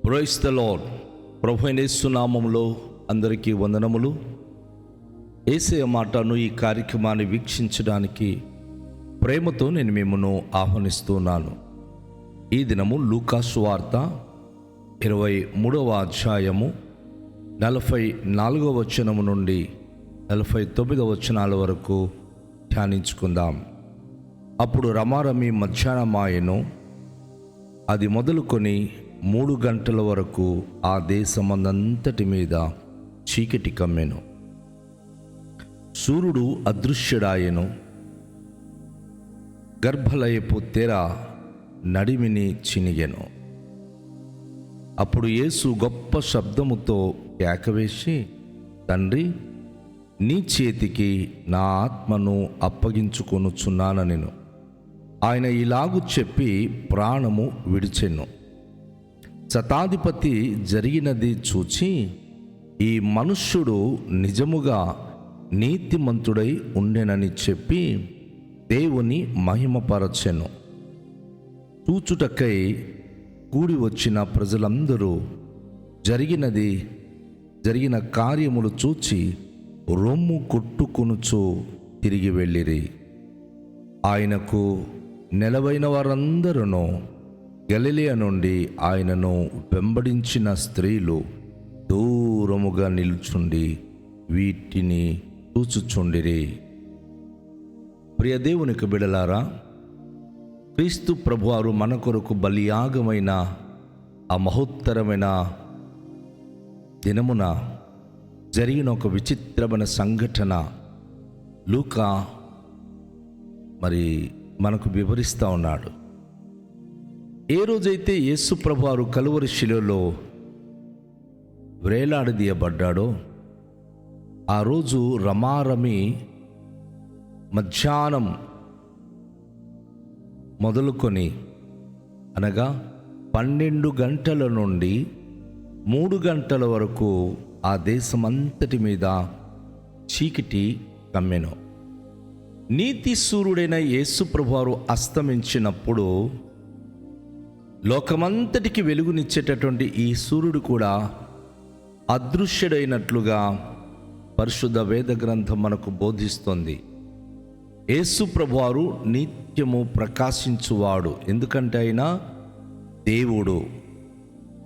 Praise the lord. ప్రభువైన యేసు నామములో అందరికీ వందనములు. యేసయ్య మాటను ఈ కార్యక్రమాన్ని వీక్షించడానికి ప్రేమతో నేను మిమ్మల్ని ఆహ్వానిస్తున్నాను. ఈ దినము లూకా సువార్త 23వ అధ్యాయము 44వ వచనము నుండి 49వ వచనాల వరకు ధ్యానించుకుందాం. అప్పుడు రమారమి మధ్యాహ్నమాయెను. అది మొదలుకొని 3 గంటల వరకు ఆ దేశమందంతటి మీద చీకటి కమ్మెను. సూర్యుడు అదృశ్యుడాయెను. గర్భలయపు తెర నడిమిని చినిగెను. అప్పుడు యేసు గొప్ప శబ్దముతో కేకవేసి, తండ్రి, నీ చేతికి నా ఆత్మను అప్పగించుకొనుచున్నానెను. ఆయన ఇలాగు చెప్పి ప్రాణము విడిచెను. శతాధిపతి జరిగినది చూచి, ఈ మనుష్యుడు నిజముగా నీతిమంతుడై ఉండెనని చెప్పి దేవుని మహిమపరచెను. చూచుటకై కూడి వచ్చిన ప్రజలందరూ జరిగిన కార్యములు చూచి రొమ్ము కొట్టుకొనుచు తిరిగి వెళ్ళిరి. ఆయనకు నెలవైన వారందరూ గలిలయ నుండి ఆయనను వెంబడించిన స్త్రీలు దూరముగా నిల్చుండి వీటిని చూచుచుండిరి. ప్రియ దేవునికి బిడలారా, క్రీస్తు ప్రభువారు మన కొరకు బలియాగమైన ఆ మహోత్తరమైన దినమున జరిగిన ఒక విచిత్రమైన సంఘటన లూకా మనకు వివరిస్తూ ఉన్నాడు. ఏ రోజైతే యేసు ప్రభువారు కలువరి శిలువలో వేలాడదీయబడ్డాడో ఆ రోజు రమారమి మధ్యాహ్నం మొదలుకొని అనగా 12 గంటల నుండి 3 గంటల వరకు ఆ దేశమంతటి మీద చీకటి కమ్మెను. నీతి సూర్యుడైన యేసు ప్రభువారు అస్తమించినప్పుడు లోకమంతటికి వెలుగునిచ్చేటటువంటి ఈ సూర్యుడు కూడా అదృశ్యుడైనట్లుగా పరిశుద్ధ వేద గ్రంథం మనకు బోధిస్తోంది. యేసు ప్రభువారు నిత్యము ప్రకాశించువాడు. ఎందుకంటే ఆయన దేవుడు,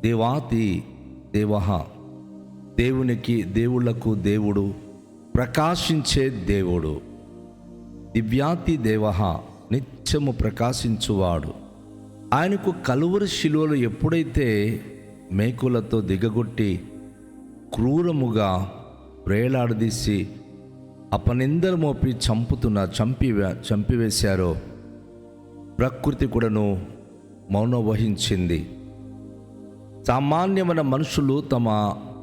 దేవాతి దేవః, దేవుళ్లకు దేవుడు, ప్రకాశించే దేవుడు, దివ్యాతి దేవః, నిత్యము ప్రకాశించువాడు. ఆయనకు కలువరి శిలువలో ఎప్పుడైతే మేకులతో దిగగొట్టి క్రూరముగా వేలాడదీసి అపనిందలు మోపి చంపివేశారో ప్రకృతి కూడాను మౌనం వహించింది. సామాన్యమైన మనుషులు తమ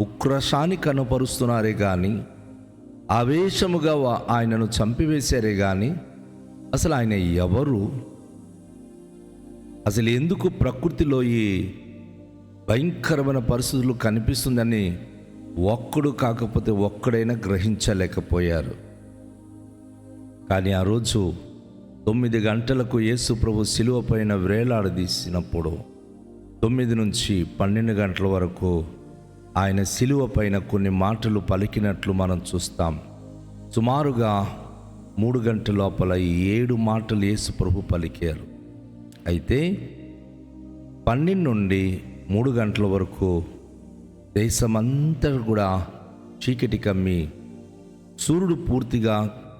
ఉక్రోషాన్ని కనపరుస్తున్నారే కానీ, ఆవేశముగా ఆయనను చంపివేశారే కానీ అసలు ఆయన ఎవరు, అసలు ఎందుకు ప్రకృతిలో ఈ భయంకరమైన పరిస్థితులు కనిపిస్తుందని ఒక్కడు కాకపోతే ఒక్కడైనా గ్రహించలేకపోయారు. కానీ ఆ రోజు 9 గంటలకు యేసు ప్రభు శిలువ పైన వేలాడదీసినప్పుడు 9 నుంచి 12 గంటల వరకు ఆయన శిలువ పైన కొన్ని మాటలు పలికినట్లు మనం చూస్తాం. సుమారుగా 3 గంటల లోపల 7 మాటలు యేసు ప్రభు పలికారు. అయితే 12 నుండి 3 గంటల వరకు దేశమంతా కూడా చీకటి కమ్మి సూర్యుడు పూర్తిగా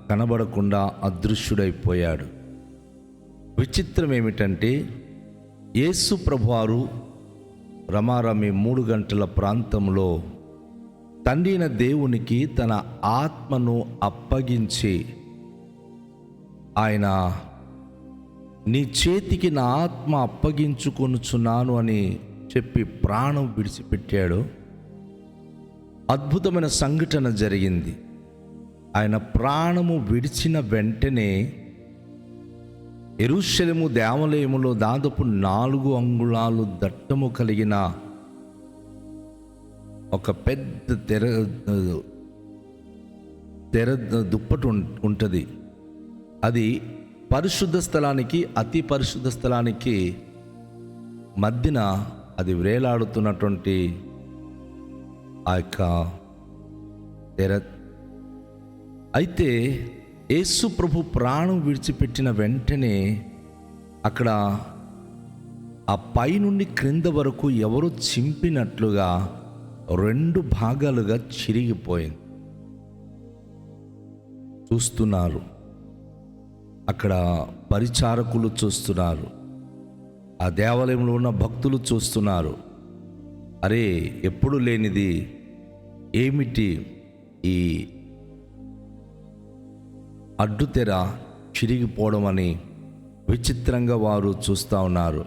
కనబడకుండా అదృశ్యుడైపోయాడు. విచిత్రం ఏమిటంటే యేసు ప్రభువారు రమారమి 3 గంటల ప్రాంతంలో తండ్రి అయిన దేవునికి తన ఆత్మను అప్పగించి, ఆయన నీ చేతికి నా ఆత్మ అప్పగించుకొనుచున్నాను అని చెప్పి ప్రాణం విడిచిపెట్టాడు. అద్భుతమైన సంఘటన జరిగింది. ఆయన ప్రాణము విడిచిన వెంటనే యెరూషలేము దేవాలయములో దాదాపు 4 అంగుళాలు దట్టము కలిగిన ఒక పెద్ద తెర దుప్పటి ఉంటుంది. అది పరిశుద్ధ స్థలానికి, అతి పరిశుద్ధ స్థలానికి మధ్యన అది వ్రేలాడుతున్నటువంటి ఆ యొక్క తెర. అయితే యేసు ప్రభు ప్రాణం విడిచిపెట్టిన వెంటనే అక్కడ ఆ పై నుండి క్రింద వరకు ఎవరో చింపినట్లుగా 2 భాగాలుగా చిరిగిపోయింది. చూస్తున్నారు, అక్కడ పరిచారకులు చూస్తున్నారు, ఆ దేవాలయంలో ఉన్న భక్తులు చూస్తున్నారు. అరే, ఎప్పుడు లేనిది ఏమిటి ఈ అడ్డుతెర చిరిగిపోవడం అని విచిత్రంగా వారు చూస్తూ ఉన్నారు.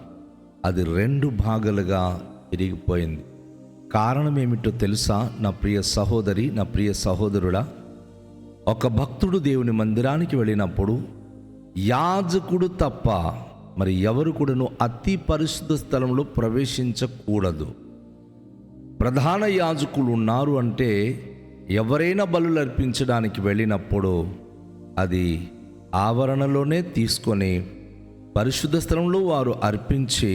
అది 2 భాగాలుగా చిరిగిపోయింది. కారణం ఏమిటో తెలుసా నా ప్రియ సహోదరి, నా ప్రియ సహోదరుడా? ఒక భక్తుడు దేవుని మందిరానికి వెళ్ళినప్పుడు యాజకుడు తప్ప మరి ఎవరు కూడాను అతి పరిశుద్ధ స్థలంలో ప్రవేశించకూడదు. ప్రధాన యాజకులు ఉన్నారు అంటే ఎవరైనా బలులు అర్పించడానికి వెళ్ళినప్పుడు అది ఆవరణలోనే తీసుకొని పరిశుద్ధ స్థలంలో వారు అర్పించి,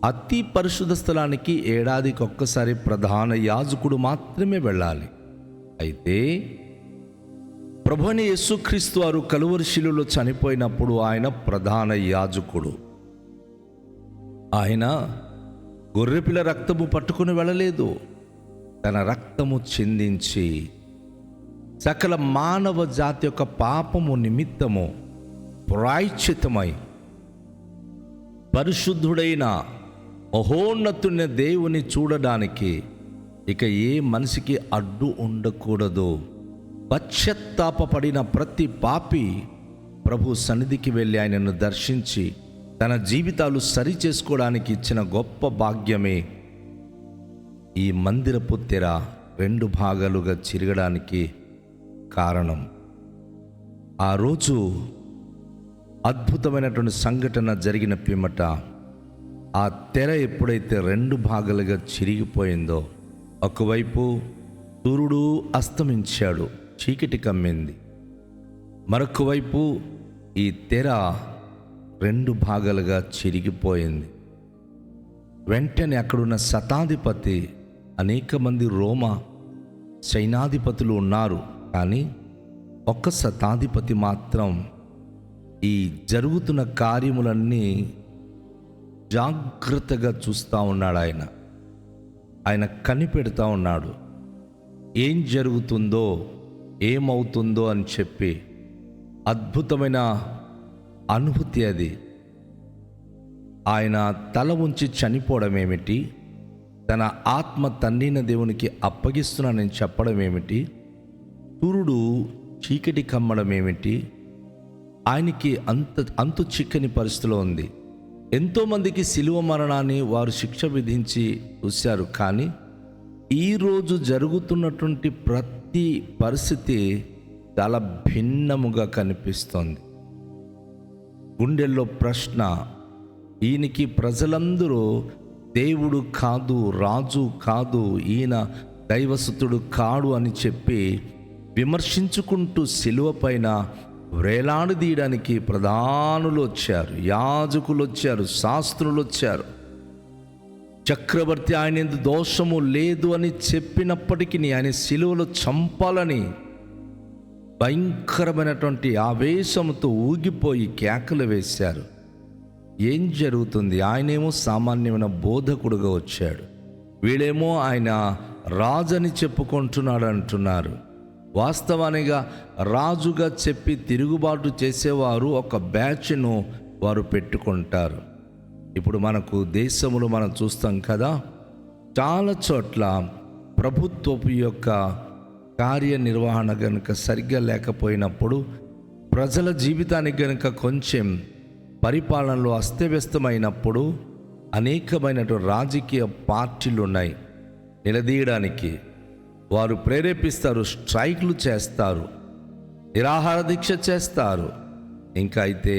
అతి పరిశుద్ధ స్థలానికి ఏడాదికి ఒక్కసారి ప్రధాన యాజకుడు మాత్రమే వెళ్ళాలి. అయితే ప్రభువైన యేసుక్రీస్తు వారు కలువరి శిలువలో చనిపోయినప్పుడు ఆయన ప్రధాన యాజకుడు. ఆయన గొర్రెపిల్ల రక్తము పట్టుకుని వెళ్ళలేదు. తన రక్తము చిందించి సకల మానవ జాతి యొక్క పాపము నిమిత్తము ప్రాయశ్చిత్తమై పరిశుద్ధుడైన మహోన్నతుని దేవుని చూడడానికి ఇక ఏ మనిషికి అడ్డు ఉండకూడదు. పశ్చాత్తాపపడిన ప్రతి పాపి ప్రభు సన్నిధికి వెళ్ళి ఆయనను దర్శించి తన జీవితాలు సరి చేసుకోవడానికి ఇచ్చిన గొప్ప భాగ్యమే ఈ మందిరపు తెర 2 భాగాలుగా చిరగడానికి కారణం. ఆ రోజు అద్భుతమైనటువంటి సంఘటన జరిగిన పిమ్మట ఆ తెర ఎప్పుడైతే 2 భాగాలుగా చిరిగిపోయిందో, ఒకవైపు సూర్యుడు అస్తమించాడు, చీకటి కమ్మింది. మరొక వైపు ఈ తెర 2 భాగాలుగా చిరిగిపోయింది. వెంటనే అక్కడున్న శతాధిపతి, అనేక మంది రోమా సైనాధిపతులు ఉన్నారు, కానీ ఒక్క శతాధిపతి మాత్రం ఈ జరుగుతున్న కార్యములన్నీ జాగ్రత్తగా చూస్తూ ఉన్నాడు. ఆయన కనిపెడతా ఉన్నాడు. ఏం జరుగుతుందో, ఏమవుతుందో అని చెప్పి అద్భుతమైన అనుభూతి అది. ఆయన తల ఉంచి చనిపోవడం ఏమిటి, తన ఆత్మ తండ్రిన దేవునికి అప్పగిస్తున్నానని చెప్పడం ఏమిటి, సూర్యుడు చీకటి కమ్మడం ఏమిటి, ఆయనకి అంతు చిక్కని పరిస్థితిలో ఉంది. ఎంతోమందికి శిలువ మరణాన్ని వారు శిక్ష విధించి చూశారు, కానీ ఈరోజు జరుగుతున్నటువంటి ప్రతి పరిస్థితి చాలా భిన్నముగా కనిపిస్తోంది. గుండెల్లో ప్రశ్న, ఈయనకి ప్రజలందరూ దేవుడు కాదు, రాజు కాదు, ఈయన దైవసుతుడు కాడు అని చెప్పి విమర్శించుకుంటూ శిలువ పైన వ్రేలాడదీయడానికి ప్రధానులు వచ్చారు, యాజకులు వచ్చారు, శాస్త్రులు వచ్చారు. చక్రవర్తి ఆయన యందు దోషము లేదు అని చెప్పినప్పటికీ ఆయన శిలువలో చంపాలని భయంకరమైనటువంటి ఆవేశంతో ఊగిపోయి కేకలు వేశారు. ఏం జరుగుతుంది? ఆయనేమో సామాన్యమైన బోధకుడుగా వచ్చాడు, వీళ్ళేమో ఆయన రాజని చెప్పుకుంటున్నాడు అంటున్నారు. వాస్తవానిగా రాజుగా చెప్పి తిరుగుబాటు చేసేవారు ఒక బ్యాచ్ను వారు పెట్టుకుంటారు. ఇప్పుడు మనకు దేశంలో మనం చూస్తాం కదా, చాలా చోట్ల ప్రభుత్వపు యొక్క కార్యనిర్వహణ గనుక సరిగ్గా లేకపోయినప్పుడు, ప్రజల జీవితానికి గనుక కొంచెం పరిపాలనలో అస్తవ్యస్తమైనప్పుడు అనేకమైనటువంటి రాజకీయ పార్టీలు ఉన్నాయి. నిలదీయడానికి వారు ప్రేరేపిస్తారు, స్ట్రైక్లు చేస్తారు, నిరాహార దీక్ష చేస్తారు. ఇంకా అయితే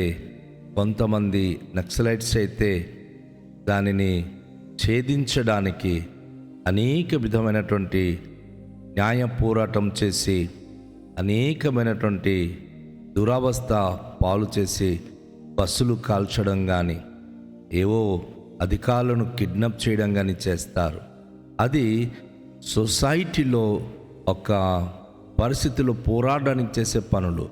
కొంతమంది నక్సలైట్స్ అయితే దానిని ఛేదించడానికి అనేక విధమైనటువంటి న్యాయ పోరాటం చేసి అనేకమైనటువంటి దురవస్థ పాలు చేసి బస్సులు కాల్చడం కానీ, ఏవో అధికారులను కిడ్నాప్ చేయడం కానీ చేస్తారు. అది సొసైటీలో ఒక పరిస్థితిలో పోరాడడానికి చేసే పనులు.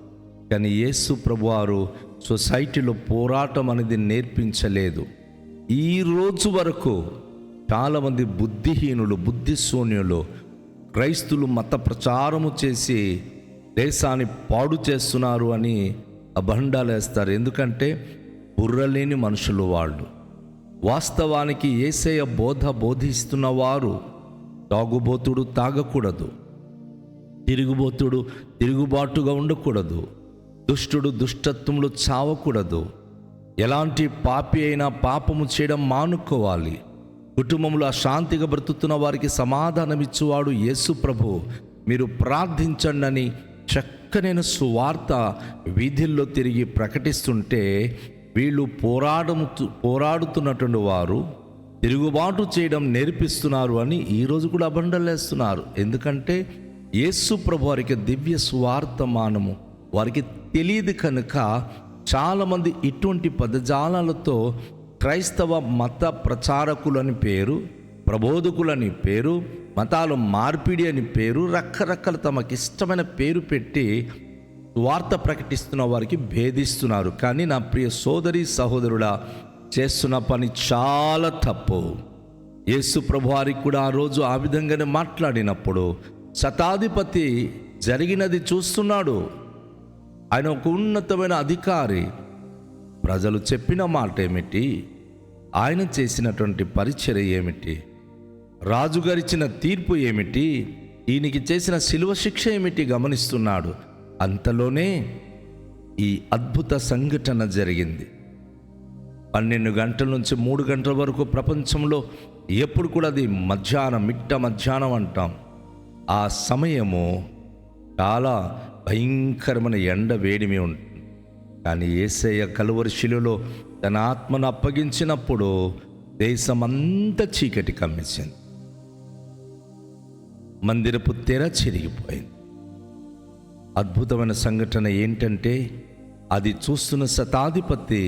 కానీ యేసు ప్రభువారు సొసైటీలో పోరాటం అనేది నేర్పించలేదు. ఈ రోజు వరకు చాలామంది బుద్ధిహీనులు, బుద్ధిశూన్యులు, క్రైస్తులు మత ప్రచారము చేసి దేశాన్ని పాడు చేస్తున్నారు అని అభండాలు వేస్తారు. ఎందుకంటే బుర్రలేని మనుషులు వాళ్ళు. వాస్తవానికి యేసయ్య బోధిస్తున్న వారు తాగుబోతుడు తాగకూడదు, తిరుగుబోతుడు తిరుగుబాటుగా ఉండకూడదు, దుష్టుడు దుష్టత్వంలో చావకూడదు, ఎలాంటి పాపి అయినా పాపము చేయడం మానుకోవాలి. కుటుంబంలో అశాంతిగా బ్రతుకుతున్న వారికి సమాధానం ఇచ్చేవాడు యేసు ప్రభు. మీరు ప్రార్థించండి అని చక్కనైన సువార్త వీధుల్లో తిరిగి ప్రకటిస్తుంటే వీళ్ళు పోరాడుతున్నటువంటి వారు తిరుగుబాటు చేయడం నేర్పిస్తున్నారు అని ఈరోజు కూడా అబండలేస్తున్నారు. ఎందుకంటే యేసు ప్రభు వారికి దివ్య సువార్తమానము వారికి తెలియదు కనుక చాలామంది ఇటువంటి పదజాలాలతో క్రైస్తవ మత ప్రచారకులని పేరు, ప్రబోధకులని పేరు, మతాలు మార్పిడి అని పేరు, రకరకాల తమకిష్టమైన పేరు పెట్టి వార్త ప్రకటిస్తున్న వారికి భేదిస్తున్నారు. కానీ నా ప్రియ సోదరి సహోదరుడా, చేస్తున్న పని చాలా తప్పు. యేసు ప్రభు వారికి కూడా ఆ రోజు ఆ విధంగానే మాట్లాడినప్పుడు శతాధిపతి జరిగినది చూస్తున్నాడు. ఆయన ఒక ఉన్నతమైన అధికారి. ప్రజలు చెప్పిన మాట ఏమిటి, ఆయన చేసినటువంటి పరిచర్య ఏమిటి, రాజుగారిచ్చిన తీర్పు ఏమిటి, ఈయనకి చేసిన శిలువ శిక్ష ఏమిటి గమనిస్తున్నాడు. అంతలోనే ఈ అద్భుత సంఘటన జరిగింది. 12 గంటల నుంచి 3 గంటల వరకు ప్రపంచంలో ఎప్పుడు కూడా అది మధ్యాహ్నం అంటాం. ఆ సమయము చాలా భయంకరమైన ఎండ వేడిమి ఉంటుంది. కానీ యేసయ్య కలువరి శిలువలో తన ఆత్మను అప్పగించినప్పుడు దేశమంతా చీకటి కమ్మేసింది. మందిరపు తెర చిరిగిపోయింది. అద్భుతమైన సంఘటన ఏంటంటే, అది చూస్తున్న శతాధిపతి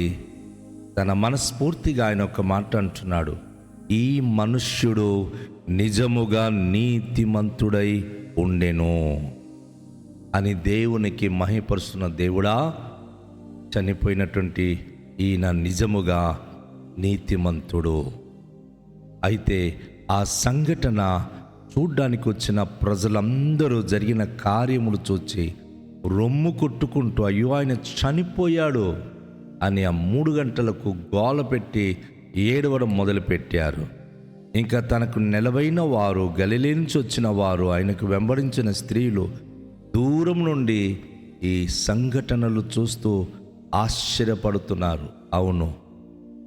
తన మనస్ఫూర్తిగా ఆయన ఒక మాట అంటున్నాడు, ఈ మనుష్యుడు నిజముగా నీతిమంతుడై ఉండెను అని దేవునికి మహిమపరుస్తున్న దేవుడా, చనిపోయినటువంటి ఈయన నిజముగా నీతిమంతుడు. అయితే ఆ సంఘటన చూడ్డానికి వచ్చిన ప్రజలందరూ జరిగిన కార్యములు చూచి రొమ్ము కొట్టుకుంటూ అయ్యో ఆయన చనిపోయాడు అని ఆ 3 గంటలకు గోల పెట్టి ఏడవడం మొదలుపెట్టారు. ఇంకా తనకు నెలవైన వారు, గలిలే నుంచి వచ్చిన వారు, ఆయనకు వెంబడించిన స్త్రీలు దూరం నుండి ఈ సంఘటనలు చూస్తూ ఆశ్చర్యపడుతున్నారు. అవును,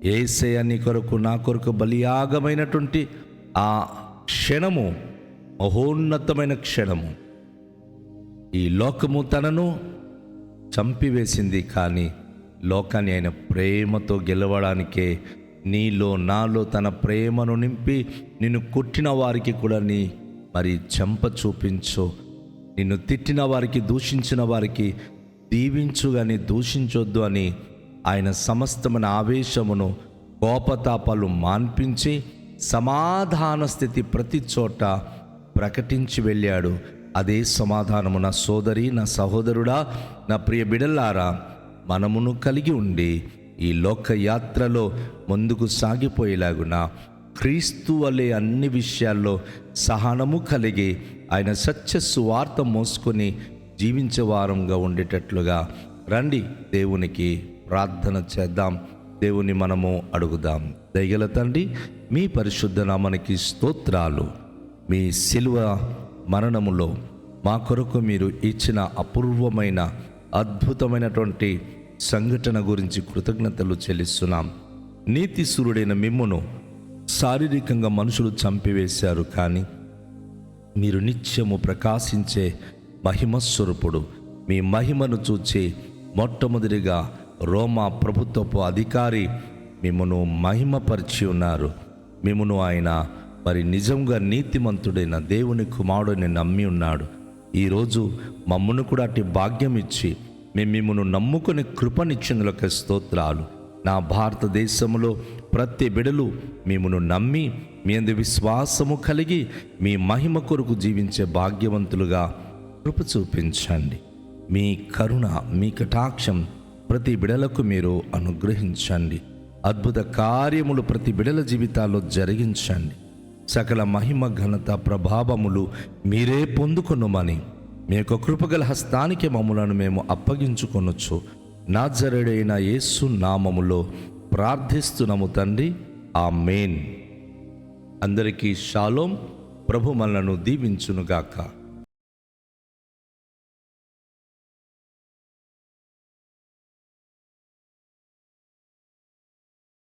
యేసయ్య నీ కొరకు నా కొరకు బలియాగమైనటువంటి ఆ క్షణము మహోన్నతమైన క్షణము. ఈ లోకము తనను చంపివేసింది, కానీ లోకాన్ని ఆయన ప్రేమతో గెలవడానికే నీలో నాలో తన ప్రేమను నింపి నిన్ను కొట్టిన వారికి కూడా నీ మరి చెంప చూపించు, నిన్ను తిట్టిన వారికి, దూషించిన వారికి దీవించు కానీ దూషించొద్దు అని ఆయన సమస్తమైన ఆవేశమును, కోపతాపాలు మాన్పించి సమాధాన స్థితి ప్రతి చోట ప్రకటించి వెళ్ళాడు. అదే సమాధానము నా సోదరి, నా సహోదరుడా, నా ప్రియ బిడలారా, మనమును కలిగి ఉండి ఈ లోక యాత్రలో ముందుకు సాగిపోయేలాగున క్రీస్తు వలె అన్ని విషయాల్లో సహనము కలిగి ఆయన సత్య సువార్త మోసుకొని జీవించే వారంగా ఉండేటట్లుగా రండి, దేవునికి ప్రార్థన చేద్దాం. దేవుని మనము అడుగుదాం. దయగల తండ్రి, మీ పరిశుద్ధ నామానికి స్తోత్రాలు. మీ శిలువ మరణములో మా కొరకు మీరు ఇచ్చిన అపూర్వమైన అద్భుతమైనటువంటి సంఘటన గురించి కృతజ్ఞతలు చెల్లిస్తున్నాం. నీతి సూర్యుడైన మిమ్మును శారీరకంగా మనుషులు చంపివేశారు, కానీ మీరు నిత్యము ప్రకాశించే మహిమస్వరూపుడు. మీ మహిమను చూచి మొట్టమొదటిగా రోమా ప్రభుత్వపు అధికారి మిమ్మను మహిమపరిచి ఉన్నారు. మిమ్మను ఆయన మరి నిజంగా నీతిమంతుడైన దేవుని కుమారుడిని నమ్మి ఉన్నాడు. ఈరోజు మమ్మను కూడా అట్టి భాగ్యం ఇచ్చి మేము మిమ్మను నమ్ముకుని కృపనిచ్చినందులకు స్తోత్రాలు. నా భారతదేశంలో ప్రతి బిడలు మిమ్మును నమ్మి మీ అందు విశ్వాసము కలిగి మీ మహిమ కొరకు జీవించే భాగ్యవంతులుగా కృప చూపించండి. మీ కరుణ, మీ కటాక్షం ప్రతి బిడలకు మీరు అనుగ్రహించండి. అద్భుత కార్యములు ప్రతి బిడల జీవితాల్లో జరిగించండి. సకల మహిమ, ఘనత, ప్రభావములు మీరే పొందుకొనుమని మీ యొక్క కృపగల హస్తానికి మమ్ములను మేము అప్పగించుకొనొచ్చు. నాజరేయుడైన యేసు నామములో ప్రార్థిస్తున్నాము తండ్రి, ఆమేన్. అందరికీ షాలోం. ప్రభు మనలను దీవించునుగాక.